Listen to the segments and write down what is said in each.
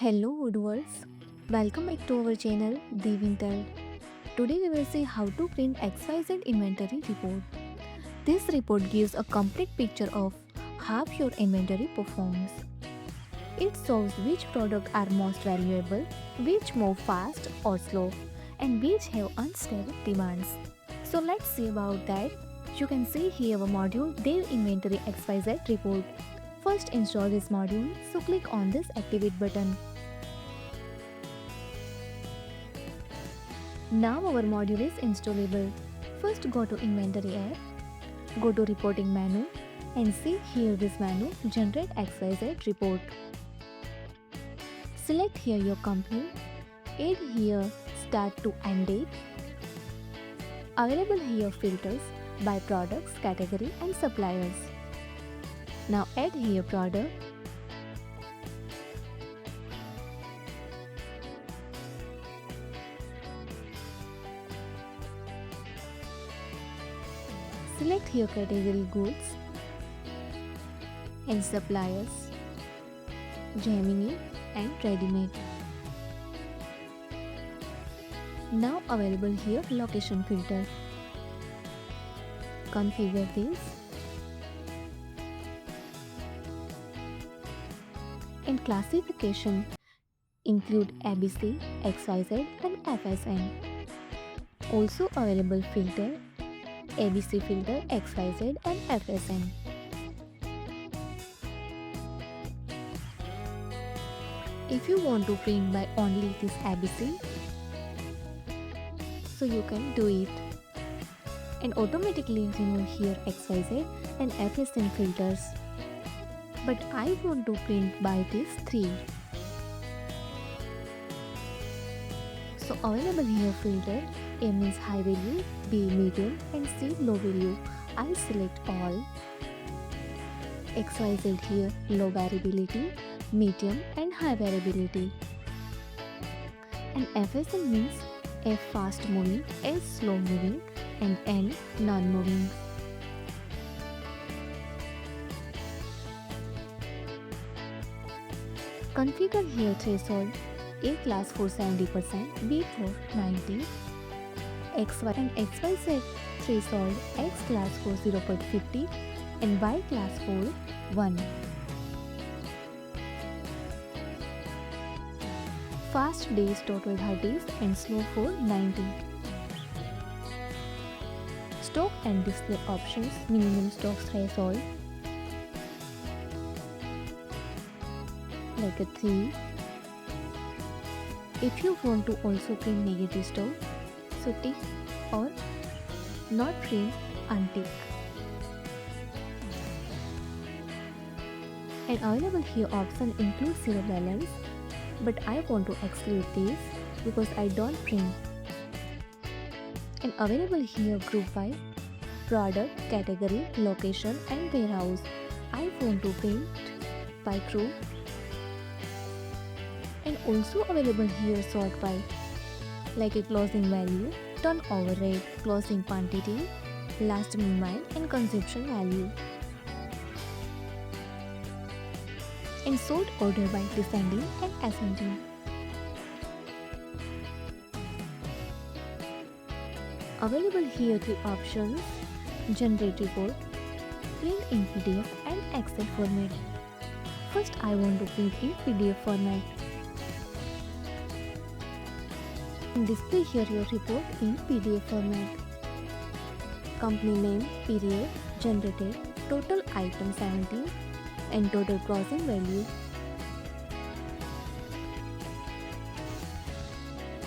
Hello Woodwards, welcome back to our channel Devintel. Today we will see how to print XYZ inventory report. This report gives a complete picture of how your inventory performs. It shows which products are most valuable, which move fast or slow, and which have unstable demands. So let's see about that. You can see here a module Dev Inventory XYZ report. First install this module, so click on this activate button. Now our module is installable. First go to inventory app, go to reporting menu and see here this menu generate XYZ report. Select here your company, add here start to end date. Available here filters by products, category and suppliers. Now add here product. Select here category goods and suppliers, Gemini and ready-made. Now available here location filter. Configure this and classification include ABC, XYZ and FSN. Also available filter ABC filter, XYZ and FSN. If you want to print by only this ABC, so you can do it and automatically remove here XYZ and FSN filters. But I want to print by this 3. So available here filter, A means high value, B medium and C low value. I select all. XYZ here low variability, medium and high variability. And FSN means F fast moving, S slow moving and N non-moving. Configure here threshold, A class for 70%, B for 90%. XY and XYZ threshold, X class for 0.50 and Y class for 1. Fast days total 30s and slow for 90. Stock and display options, minimum stock threshold like a 3. If you want to also print negative stock, so tick or not print untick. And available here option include zero balance, but I want to exclude this because I don't print. And available here group by product, category, location and warehouse. I want to print by group. And also available here sort by like a closing value, turnover rate, closing quantity, last mile and consumption value. And sort order by descending and ascending. Available here 3 options: generate report, print in PDF and Excel format. First I want to print in PDF format. And display here your report in PDF format. Company name, period, generated, total item 17 and total closing value.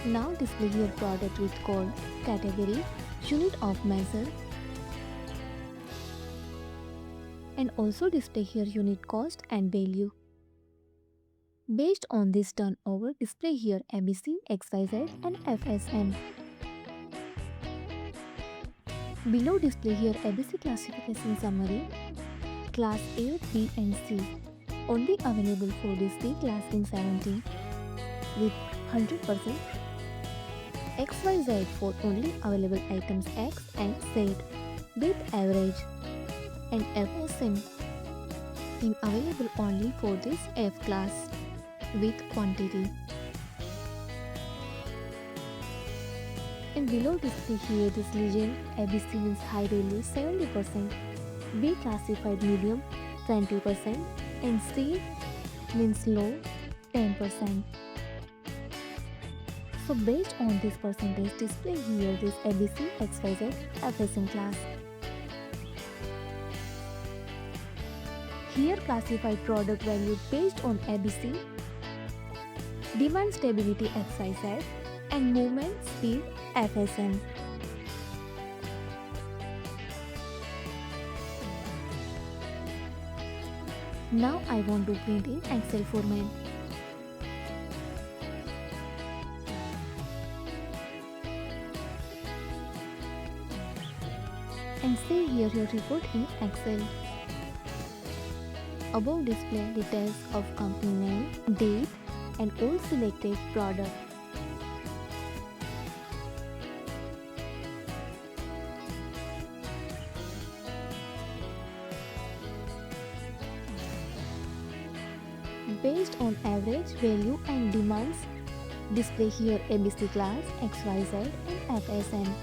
Now display here product with code, category, unit of measure and also display here unit cost and value. Based on this turnover, display here ABC, XYZ and FSN. Below display here ABC classification summary, class A, B and C. Only available for this C class in 70 with 100%. XYZ for only available items X and Z with average. And FSN in available only for this F class. with quantity. And below display here this legend, ABC means high value 70%, B classified medium 20%, and C means low 10%. So based on this percentage, display here this ABC, XYZ, FSM class. Here classified product value based on ABC, demand stability XYZ, and movement speed FSM. Now I want to print in Excel format. And see here your report in Excel. Above display details of company name, date, and all selected product. Based on average value and demands, display here ABC class, XYZ, and FSM.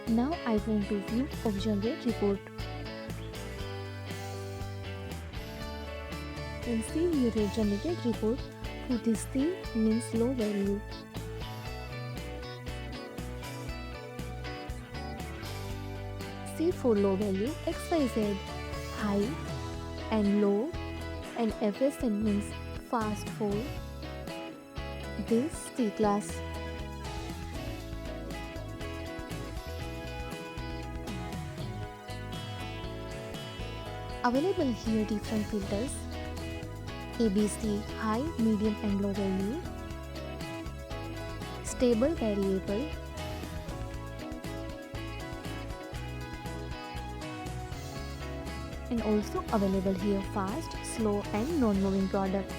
Now I want to view of generate report. And see here your generated report for this theme means low value. C for low value, XYZ high and low, and FSM means fast for this C class. Available here different filters: ABC high, medium and low value, stable variable, and also available here fast, slow and non-moving product.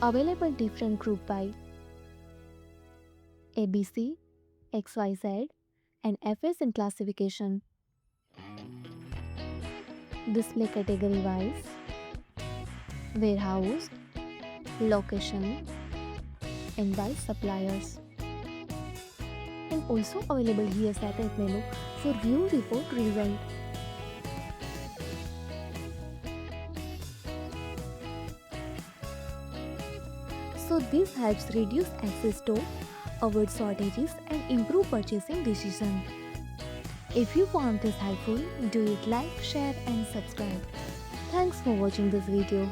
Available different group by ABC, XYZ, and FSM classification. Display category wise, warehouse, location, and by suppliers. And also available here separate menu for view report result. So this helps reduce access to, avoid shortages and improve purchasing decision. If you found this helpful, do it like, share and subscribe. Thanks for watching this video.